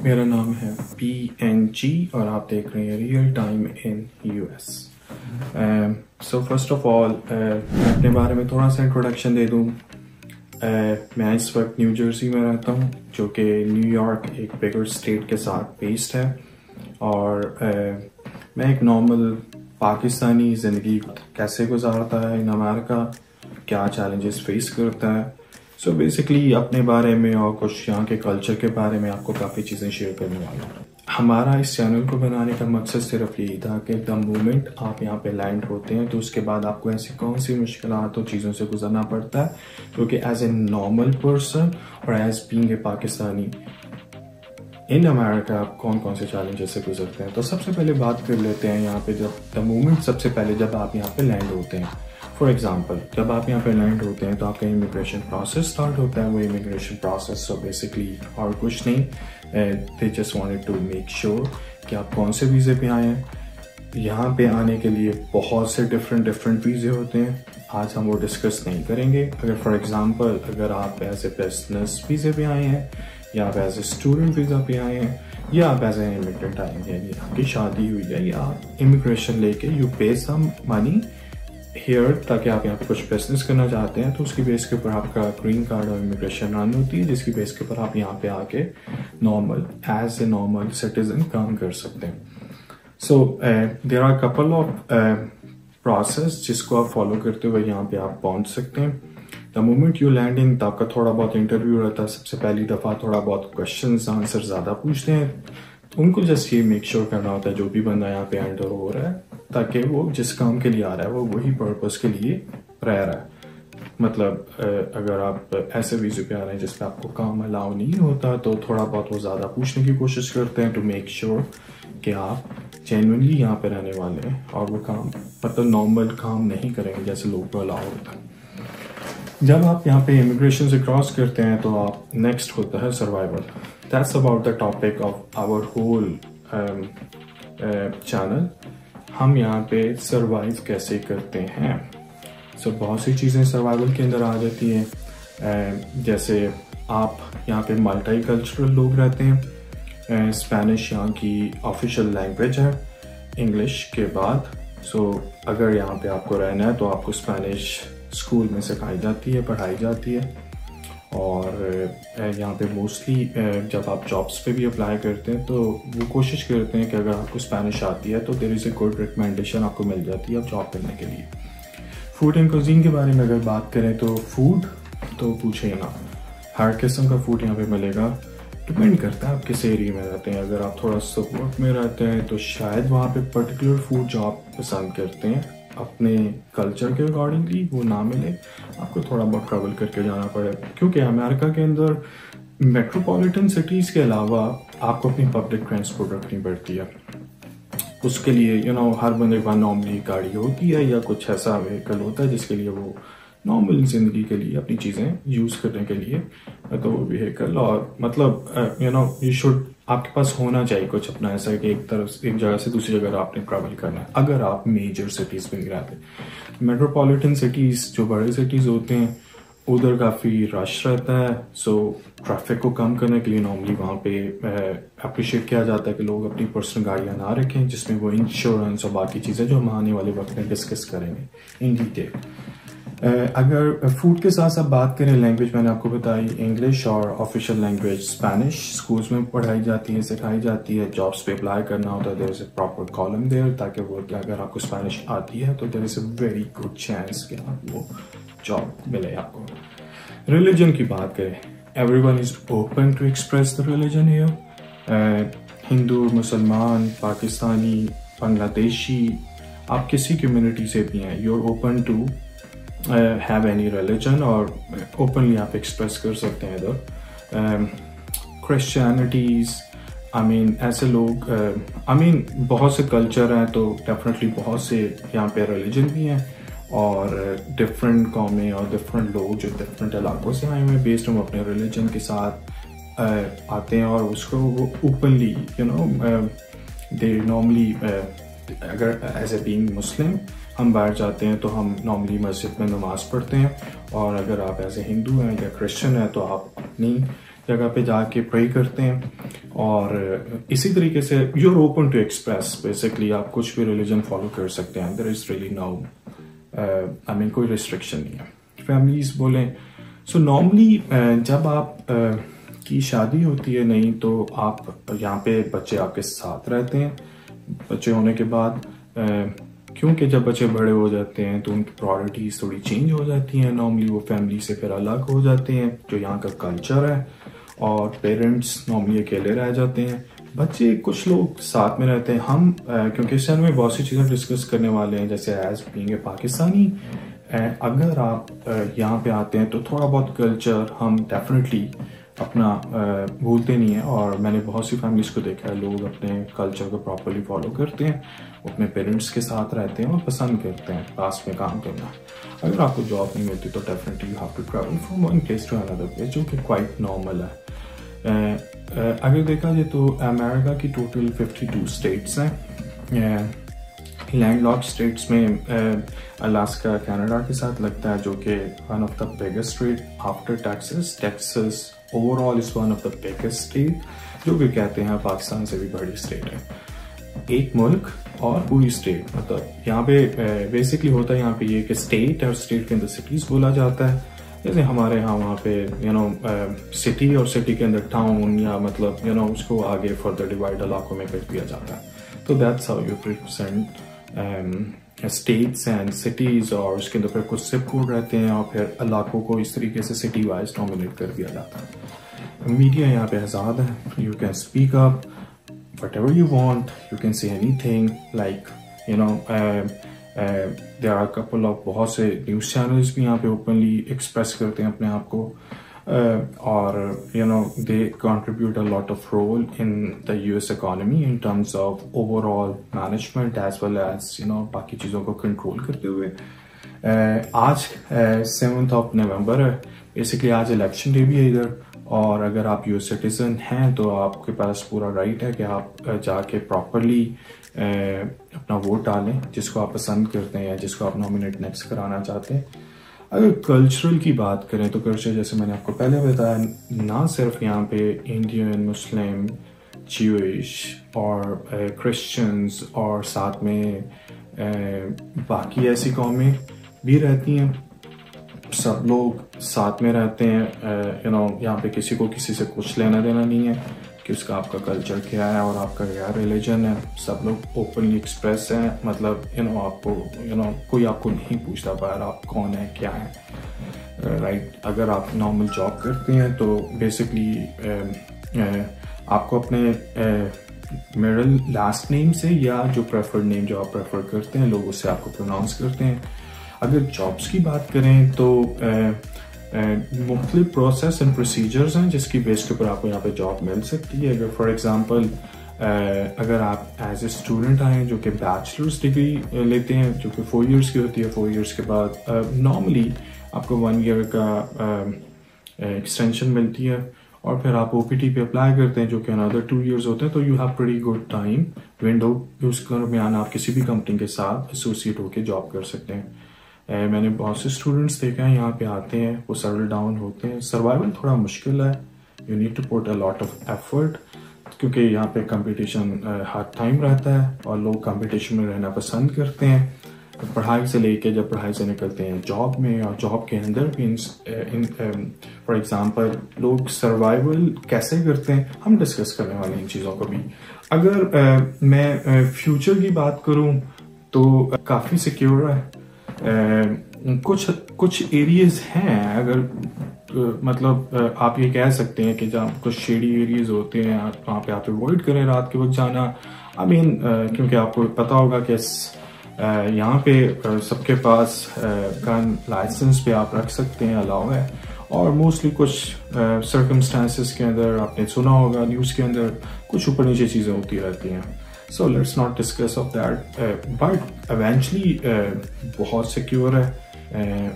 मेरा नाम है PNG और आप देख रहे हैं real time in US। So first of all मैं अपने बारे में थोड़ा सा इंट्रोडक्शन दे दूँ। मैं इस वक्त न्यू जर्सी में रहता हूँ, जो कि न्यूयॉर्क एक बिगर स्टेट के साथ बेस्ड है। और मैं एक नॉर्मल पाकिस्तानी ज़िंदगी कैसे गुजारता है इन अमेरिका, क्या चैलेंजेस फेस करता है। सो बेसिकली अपने बारे में और कुछ यहाँ के कल्चर के बारे में आपको काफ़ी चीज़ें शेयर करने वाला हूँ। हमारा इस चैनल को बनाने का मकसद सिर्फ यही था कि द मोमेंट आप यहाँ पे लैंड होते हैं तो उसके बाद आपको ऐसी कौन सी मुश्किलात और चीज़ों से गुजरना पड़ता है, क्योंकि एज ए नॉर्मल पर्सन और as being a Pakistani in America आप कौन कौन से चैलेंजेस से गुजरते हैं। तो सबसे पहले बात कर लेते हैं यहाँ पे द मोमेंट, सबसे पहले जब आप यहाँ पे लैंड होते हैं। फॉर एग्जाम्पल, जब आप यहाँ पे लैंड होते हैं तो आपका इमिग्रेशन प्रोसेस स्टार्ट होता है। वो इमिग्रेशन प्रोसेस सो बेसिकली और कुछ नहीं, they just wanted to make sure कि आप कौन से वीज़े पे आए हैं। यहाँ पे आने के लिए बहुत से डिफरेंट वीज़े होते हैं, आज हम वो डिस्कस नहीं करेंगे। अगर फॉर एग्जांपल अगर आप एज ए बिजनेस वीज़े पे आए हैं, या आप एज ए स्टूडेंट वीज़ा पे आए हैं, या आप एज ए इमिग्रेंट आए हैं, यानी आपकी शादी हुई है या आप इमिग्रेशन लेके यू पे सम मनी हेयर ताकि आप यहाँ पे कुछ बिजनेस करना चाहते हैं, तो उसकी बेस के ऊपर आपका ग्रीन कार्ड और इमिग्रेशन रन होती है, जिसकी बेस के ऊपर आप यहाँ पे आके normal as a normal citizen काम कर सकते हैं। So there are couple of process जिसको आप फॉलो करते हुए यहाँ पे आप पहुंच सकते हैं। The moment you land in, तो आपका थोड़ा बहुत इंटरव्यू रहता है। सबसे पहली दफ़ा थोड़ा बहुत क्वेश्चन आंसर ज़्यादा पूछते हैं, उनको जस्ट ये मेक श्योर करना होता है जो भी बंदा यहाँ पे एंटर हो रहा है, ताकि वो जिस काम के लिए आ रहा है वो वही पर्पस के लिए रह रहा है। मतलब अगर आप ऐसे वीज़े पे आ रहे हैं जिसपे आपको काम अलाउ नहीं होता, तो थोड़ा बहुत वो ज़्यादा पूछने की कोशिश करते हैं टू मेक श्योर कि आप जेन्युइनली यहाँ पे रहने वाले हैं और वो काम मतलब नॉर्मल काम नहीं करेंगे जैसे लोग को अलाउ होता है। जब आप यहाँ पे इमिग्रेशन से क्रॉस करते हैं तो आप नेक्स्ट होता है survival. That's about the topic of our whole channel. हम यहाँ पे सर्वाइव कैसे करते हैं। सो बहुत सी चीज़ें सर्वाइवल के अंदर आ जाती हैं, जैसे आप यहाँ पे मल्टी कल्चरल लोग रहते हैं। स्पेनिश यहाँ की ऑफिशियल लैंग्वेज है इंग्लिश के बाद। सो अगर यहाँ पे आपको रहना है तो आपको स्पेनिश स्कूल में सिखाई जाती है, पढ़ाई जाती है। और यहाँ पे मोस्टली जब आप जॉब्स पे भी अप्लाई करते हैं तो वो कोशिश करते हैं कि अगर आपको स्पेनिश आती है तो there is a good recommendation आपको मिल जाती है अब जॉब करने के लिए। फूड एंड कुजीन के बारे में अगर बात करें तो फूड तो पूछे ना, हर किस्म का फूड यहाँ पे मिलेगा। डिपेंड करता है आप किस एरिया में रहते हैं। अगर आप थोड़ा सपोर्ट में रहते हैं तो शायद वहाँ पे पर्टिकुलर फूड जो आप पसंद करते हैं अपने कल्चर के अकॉर्डिंगली वो ना मिले, आपको थोड़ा बहुत ट्रैवल करके जाना पड़े, क्योंकि अमेरिका के अंदर मेट्रोपॉलिटन सिटीज़ के अलावा आपको अपनी पब्लिक ट्रांसपोर्ट रखनी पड़ती है। उसके लिए हर बंदे के पास नॉर्मली गाड़ी होती है या कुछ ऐसा व्हीकल होता है जिसके लिए वो नॉर्मल ज़िंदगी के लिए अपनी चीज़ें यूज़ करने के लिए तो वो व्हीकल और मतलब यू शुड आपके पास होना चाहिए कुछ अपना ऐसा कि एक जगह से दूसरी जगह आपने ट्रैवल करना है। अगर आप मेजर सिटीज़ में नहीं रहते, मेट्रोपॉलिटन सिटीज़ जो बड़े सिटीज़ होते हैं उधर काफ़ी रश रहता है। सो ट्रैफिक को कम करने के लिए नॉर्मली वहाँ पे अप्रिशिएट किया जाता है कि लोग अपनी पर्सनल गाड़ियाँ ना रखें, जिसमें वो इंश्योरेंस और बाकी चीज़ें जो हम आने वाले वक्त में डिस्कस करेंगे इन डिटेल। अगर फूड के साथ साथ बात करें, लैंग्वेज मैंने आपको बताई इंग्लिश और ऑफिशियल लैंग्वेज स्पेनिश स्कूल्स में पढ़ाई जाती है, सिखाई जाती है। जॉब्स पे अप्लाई करना होता है, there is a proper column there, ताकि वो अगर आपको स्पेनिश आती है तो there is a very good chance कि आपको जॉब मिले आपको। रिलीजन की बात करें, everyone is open to express the religion here. Hindu, मुसलमान, पाकिस्तानी, बांग्लादेशी, आप किसी कम्युनिटी से भी हैं, you are open to have any religion और ओपनली आप एक्सप्रेस कर सकते हैं इधर। क्रिश्चियनिटीज़ ऐसे लोग बहुत से कल्चर हैं, तो डेफिनेटली बहुत से यहाँ पे रिलीजन भी हैं और डिफरेंट कौमें और डिफरेंट लोग जो डिफरेंट इलाकों से आए हुए हैं बेस्ड हम अपने रिलीजन के साथ आते हैं और उसको वो ओपनली दे नॉर्मली अगर एज ए बीइंग मुस्लिम हम बाहर जाते हैं तो हम नॉर्मली मस्जिद में नमाज पढ़ते हैं, और अगर आप एज ए हिंदू हैं या क्रिश्चियन हैं तो आप अपनी जगह पे जाके प्रे करते हैं। और इसी तरीके से you are open to express, basically आप कुछ भी रिलीजन फॉलो कर सकते हैं, there is really no I mean कोई रिस्ट्रिक्शन नहीं है। फैमिलीज बोलें सो नॉर्मली जब आप की शादी होती है नहीं तो आप यहाँ पे बच्चे आपके साथ रहते हैं। बच्चे होने के बाद क्योंकि जब बच्चे बड़े हो जाते हैं तो उनकी प्रायोरिटीज थोड़ी चेंज हो जाती हैं, नॉर्मली वो फैमिली से फिर अलग हो जाते हैं जो यहाँ का कल्चर है, और पेरेंट्स नॉर्मली अकेले रह जाते हैं। बच्चे कुछ लोग साथ में रहते हैं। हम क्योंकि इस चैनल में बहुत सी चीज़ें डिस्कस करने वाले हैं, जैसे एज बीइंग ए पाकिस्तानी अगर आप यहाँ पे आते हैं तो थोड़ा बहुत कल्चर हम डेफिनेटली अपना भूलते नहीं है। और मैंने बहुत सी फैमिलीज को देखा है, लोग अपने कल्चर को प्रॉपरली फॉलो करते हैं, अपने पेरेंट्स के साथ रहते हैं और पसंद करते हैं पास में काम करना। अगर आपको जॉब नहीं मिलती तो definitely you have to travel from one place to another place, जो कि क्वाइट नॉर्मल है। अगर देखा जाए तो अमेरिका की टोटल 52 स्टेट्स हैं। लैंडलॉक्ड स्टेट्स में अलास्का कनाडा के साथ लगता है, जो कि one of the biggest state after Texas. Texas overall is one of the biggest state, जो कि कहते हैं पाकिस्तान से भी बड़ी स्टेट है। एक मुल्क और पूरी स्टेट, मतलब यहाँ पे बेसिकली होता है यहाँ पे ये कि स्टेट और स्टेट के अंदर सिटीज बोला जाता है। जैसे हमारे यहाँ वहाँ पे सिटी और सिटी के अंदर टाउन, या मतलब उसको आगे फर्दर डिवाइड इलाकों में कर दिया जाता है। तो that's how you represent states and cities, और उसके अंदर फिर कुछ सिप कोड रहते हैं और फिर इलाकों को इस तरीके से सिटी वाइज नॉमिनेट कर दिया जाता है। मीडिया यहाँ पे आज़ाद है, you can speak up whatever you want, you can say anything, like there are a couple of बहुत से न्यूज़ चैनल्स भी यहाँ पे ओपनली एक्सप्रेस करते हैं अपने आप को, और they contribute a lot of role in the US economy in terms of overall management as well as बाकी चीज़ों को कंट्रोल करते हुए। आज 7th of November है, बेसिकली आज इलेक्शन डे भी है इधर, और अगर आप यूएस सिटीजन हैं तो आपके पास पूरा राइट है कि आप जाके प्रॉपरली अपना वोट डालें जिसको आप पसंद करते हैं या जिसको आप नॉमिनेट नेक्स्ट कराना चाहते हैं। अगर कल्चरल की बात करें तो कल्चर, जैसे मैंने आपको पहले बताया, ना सिर्फ यहाँ पे इंडियन, मुस्लिम, ज्यूइश और क्रिश्चियंस और साथ में बाकी ऐसी कौमें भी रहती हैं। सब लोग साथ में रहते हैं। यहाँ पे किसी को किसी से कुछ लेना देना नहीं है कि उसका आपका कल्चर क्या है और आपका क्या रिलीजन है। सब लोग ओपनली एक्सप्रेस हैं, मतलब आपको कोई आपको नहीं पूछता बाहर आप कौन है क्या है, राइट। अगर आप नॉर्मल जॉब करते हैं तो बेसिकली आपको अपने मिडिल लास्ट नेम से या जो प्रेफर्ड नेम जो आप प्रेफर करते हैं लोग उससे आपको प्रोनाउंस करते हैं। अगर जॉब्स की बात करें तो मुख्तलिफ प्रोसेस एंड प्रोसीजर्स हैं जिसकी बेस के ऊपर आपको यहाँ पे जॉब मिल सकती है। अगर फॉर एग्जांपल अगर आप एज ए स्टूडेंट आए जो कि बैचलर्स डिग्री लेते हैं जो कि 4 इयर्स की होती है, 4 इयर्स के बाद नॉर्मली आपको 1 ईयर का एक्सटेंशन मिलती है और फिर आप ओपीटी पे अप्लाई करते हैं जो कि अनदर 2 इयर्स होते हैं। तो you have pretty good time window, उस दरमियान आप किसी भी कंपनी के साथ एसोसिएट होकर जॉब कर सकते हैं। मैंने बहुत से स्टूडेंट्स देखा है यहाँ पे आते हैं, वो सेटल डाउन होते हैं। सर्वाइवल थोड़ा मुश्किल है, you need to put a lot of effort, क्योंकि यहाँ पे कंपटीशन हर टाइम रहता है और लोग कंपटीशन में रहना पसंद करते हैं। पढ़ाई से लेके जब पढ़ाई से निकलते हैं जॉब में, और जॉब के अंदर भी फॉर एग्जांपल लोग सर्वाइवल कैसे करते हैं हम डिस्कस करने वाले इन चीज़ों को भी। अगर मैं फ्यूचर की बात करूँ तो काफ़ी सिक्योर है। कुछ एरियाज हैं, अगर मतलब आप ये कह सकते हैं कि जहाँ कुछ शेडी एरियाज होते हैं वहाँ पे आप अवॉइड करें रात के वक्त जाना। आई मीन क्योंकि आपको पता होगा कि यहाँ पे सबके पास गन लाइसेंस पे आप रख सकते हैं, अलाउ है। और मोस्टली कुछ सर्कमस्टांसेस के अंदर आपने सुना होगा न्यूज़ के अंदर कुछ ऊपर नीचे चीज़ें होती रहती हैं। So let's not discuss of that, but eventually बहुत सिक्योर है।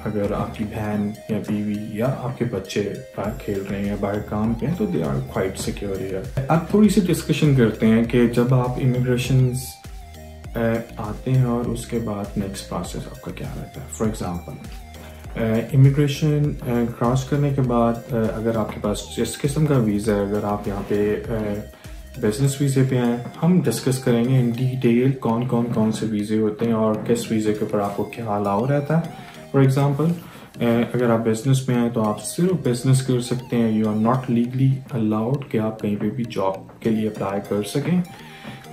अगर आपकी बहन या बीवी या आपके बच्चे बाहर खेल रहे हैं या बाहर काम पे हैं तो they are quite secure here. अब थोड़ी सी डिस्कशन करते हैं कि जब आप इमिग्रेशन आते हैं और उसके बाद नेक्स्ट प्रोसेस आपका क्या रहता है। फॉर एग्जांपल इमिग्रेशन क्रॉस करने के बाद अगर आपके पास जिस किस्म का वीज़ा है, अगर आप यहाँ पे बिजनेस वीज़े पे हैं, हम डिस्कस करेंगे इन डिटेल कौन से वीज़े होते हैं और किस वीज़े के ऊपर आपको क्या अलाउ रहता है। फॉर एग्जांपल अगर आप बिजनेस में हैं तो आप सिर्फ बिजनेस कर सकते हैं, you are not legally allowed कि आप कहीं पे भी जॉब के लिए अप्लाई कर सकें।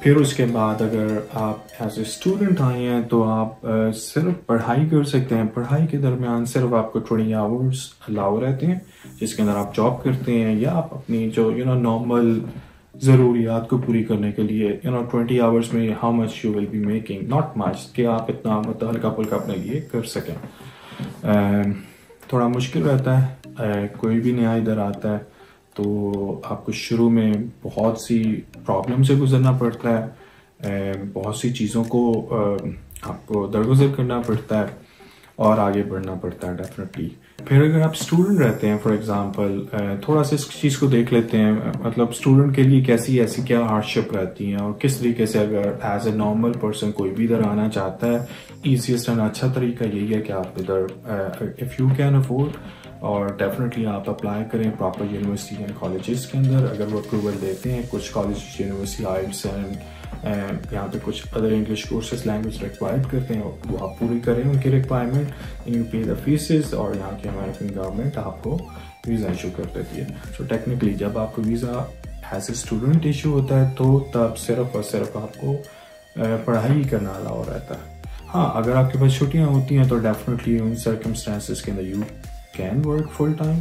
फिर उसके बाद अगर आप एज ए स्टूडेंट आए हैं तो आप सिर्फ पढ़ाई कर सकते हैं। पढ़ाई के दरमियान सिर्फ आपको 20 आवर्स अलाउ रहते हैं जिसके अंदर आप जॉब करते हैं या आप अपनी जो नॉर्मल ज़रूरियात को पूरी करने के लिए 20 आवर्स में how much you will be making, not much कि आप इतना मतलब हल्का फुल्का अपने लिए कर सकें। थोड़ा मुश्किल रहता है, कोई भी नया इधर आता है तो आपको शुरू में बहुत सी प्रॉब्लम से गुजरना पड़ता है, बहुत सी चीज़ों को आपको दरगुजर करना पड़ता है और आगे बढ़ना पड़ता है डेफिनेटली। फिर अगर आप स्टूडेंट रहते हैं फॉर एग्जांपल, थोड़ा सा इस चीज़ को देख लेते हैं, मतलब स्टूडेंट के लिए कैसी ऐसी क्या हार्डशिप रहती हैं और किस तरीके से अगर एज ए नॉर्मल पर्सन कोई भी इधर आना चाहता है, ईजीएस्ट एंड अच्छा तरीका यही है कि आप इधर इफ़ यू कैन अफोर्ड और डेफिनेटली आप अप्लाई करें प्रॉपर यूनिवर्सिटी एंड कॉलेजेस के अंदर अगर वो अप्रूवल देते हैं। कुछ कॉलेज यूनिवर्सिटी आइल्स एंड यहाँ पे कुछ other English courses language required करते हैं, वो आप पूरी करें उनकी requirement, you pay the fees और यहाँ की अमेरिकन गवर्नमेंट आपको वीज़ा इशू कर देती है। सो टेक्निकली जब आपको visa as a student issue होता है तो तब सिर्फ और सिर्फ आपको पढ़ाई ही करना अलाउ रहता है। हाँ, अगर आपके पास छुट्टियाँ होती हैं तो डेफिनेटली उन सर्कमस्टांसिस के अंदर you can work full time,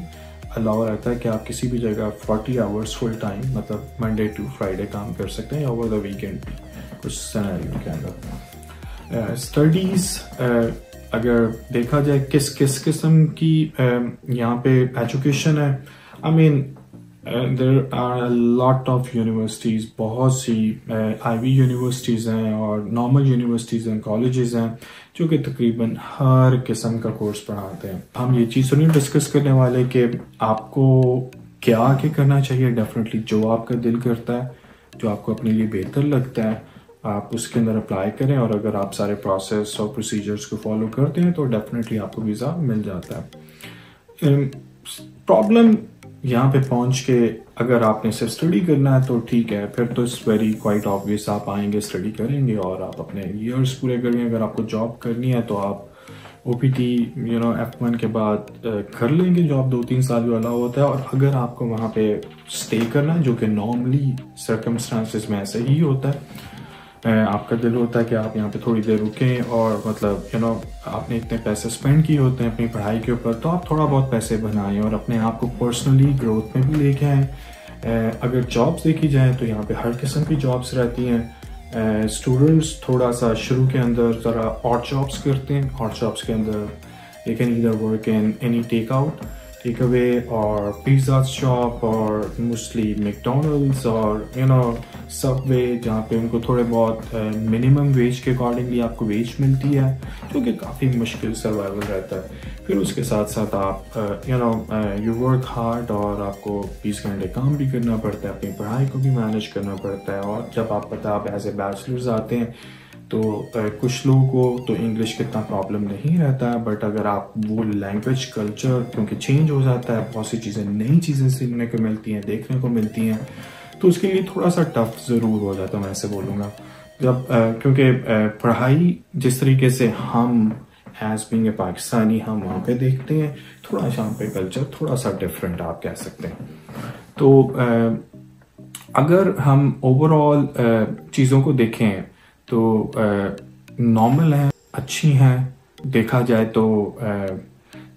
allow रहता है कि आप किसी भी जगह 40 आवर्स फुल टाइम मतलब मंडे टू फ्राइडे काम कर सकते हैं या ओवर द वीकेंड कुछ सिनेरियो के अंदर। स्टडीज़ अगर देखा जाए किस किस्म की यहाँ पे एजुकेशन है, I mean there are a lot of universities, बहुत सी आईवी यूनिवर्सिटीज़ हैं और नॉर्मल यूनिवर्सिटीज़ हैं, कॉलेजेस हैं जो कि तकरीबन हर किस्म का कोर्स पढ़ाते हैं। हम ये चीज़ तो नहीं डिस्कस करने वाले कि आपको क्या आगे करना चाहिए। डेफिनेटली जो आपका दिल करता है, जो आपको अपने लिए बेहतर लगता है, आप उसके अंदर अप्लाई करें और अगर आप सारे प्रोसेस और प्रोसीजर्स को फॉलो करते हैं तो डेफिनेटली आपको वीज़ा मिल जाता है। प्रॉब्लम यहाँ पे पहुँच के अगर आपने सिर्फ स्टडी करना है तो ठीक है, फिर तो इट्स वेरी क्वाइट ऑब्वियस, आप आएंगे स्टडी करेंगे और आप अपने ईयर्स पूरे करेंगे। अगर आपको जॉब करनी है तो आप OPT F1 के बाद कर लेंगे जॉब, 2-3 साल भी अलाउ होता है। और अगर आपको वहाँ पे स्टे करना है, जो कि नॉर्मली सर्कमस्टांसिस में ऐसे ही होता है, आपका दिल होता है कि आप यहाँ पे थोड़ी देर रुकें और मतलब आपने इतने पैसे स्पेंड किए होते हैं अपनी पढ़ाई के ऊपर, तो आप थोड़ा बहुत पैसे बनाएं और अपने आप को पर्सनली ग्रोथ में भी लेके आएँ। अगर जॉब्स देखी जाए तो यहाँ पे हर किस्म की जॉब्स रहती हैं। स्टूडेंट्स थोड़ा सा शुरू के अंदर ज़रा ऑड जॉब्स करते हैं, ऑड जॉब्स के अंदर they can either work in any takeaway और पिज़्ज़ा शॉप और मोस्टली मैकडोनल्ड्स और सबवे, जहाँ पे उनको थोड़े बहुत मिनिमम वेज के अकॉर्डिंगली आपको वेज मिलती है, जो कि काफ़ी मुश्किल सर्वाइवल रहता है। फिर उसके साथ साथ आप यू वर्क हार्ड और आपको 20 घंटे काम भी करना पड़ता है, अपनी पढ़ाई को भी मैनेज करना पड़ता है। और जब आप एज ए बैचलर्स आते हैं तो कुछ लोगों को तो इंग्लिश का इतना प्रॉब्लम नहीं रहता है, बट अगर आप वो लैंग्वेज कल्चर क्योंकि चेंज हो जाता है, बहुत सी चीज़ें नई चीज़ें सीखने को मिलती हैं, देखने को मिलती हैं, तो उसके लिए थोड़ा सा टफ ज़रूर हो जाता है, मैं ऐसे बोलूँगा। जब क्योंकि पढ़ाई जिस तरीके से हम एज बीइंग ए पाकिस्तानी हम वहाँ पे देखते हैं, थोड़ा यहाँ पे कल्चर थोड़ा सा डिफरेंट आप कह सकते हैं। तो अगर हम ओवरऑल चीज़ों को देखें तो नॉर्मल है, अच्छी हैं, देखा जाए तो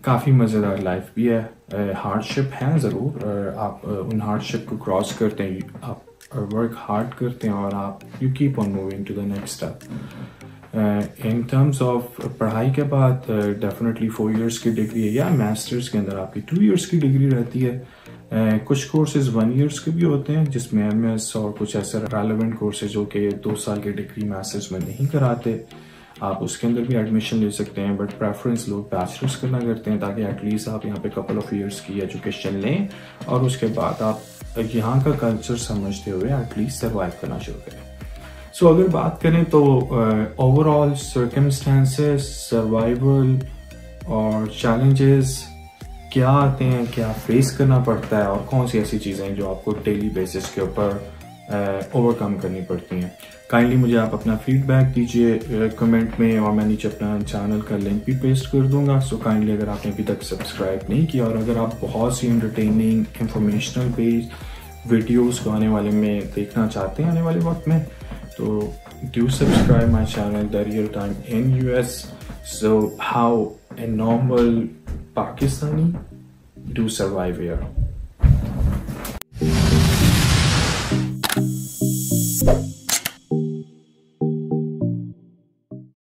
काफ़ी मज़ेदार लाइफ भी है। हार्डशिप है ज़रूर, आप उन हार्डशिप को क्रॉस करते हैं, आप वर्क हार्ड करते हैं और आप you keep on moving to the next step. In terms of पढ़ाई के बाद डेफिनेटली 4 इयर्स की डिग्री है या मास्टर्स के अंदर आपकी 2 इयर्स की डिग्री रहती है। कुछ कोर्सेज 1 इयर्स के भी होते हैं जिसमें MS और कुछ ऐसे रेलेवेंट कोर्सेज जो कि 2 साल की डिग्री मास्टर्स में नहीं कराते, आप उसके अंदर भी एडमिशन ले सकते हैं। बट प्रेफरेंस लोग बैचलर्स करना करते हैं ताकि एटलीस्ट आप यहाँ पे कपल ऑफ इयर्स की एजुकेशन लें और उसके बाद आप यहाँ का कल्चर समझते हुए एटलीस्ट सर्वाइव करना शुरू करें। सो अगर बात करें तो ओवरऑल सर्कमस्टांसेस, सर्वाइवल और चैलेंजेस क्या आते हैं, क्या फेस करना पड़ता है, और कौन सी ऐसी चीज़ें हैं जो आपको डेली बेसिस के ऊपर ओवरकम करनी पड़ती हैं। काइंडली मुझे आप अपना फीडबैक दीजिए कमेंट में, और मैं नीचे अपना चैनल का लिंक भी पेस्ट कर दूंगा। सो काइंडली अगर आपने अभी तक सब्सक्राइब नहीं किया, और अगर आप बहुत सी एंटरटेनिंग इंफॉर्मेशनल बेस्ड वीडियोस को आने वाले में देखना चाहते हैं आने वाले वक्त में, तो do subscribe my channel The Real Time in US. So how a normal Pakistani do survive here.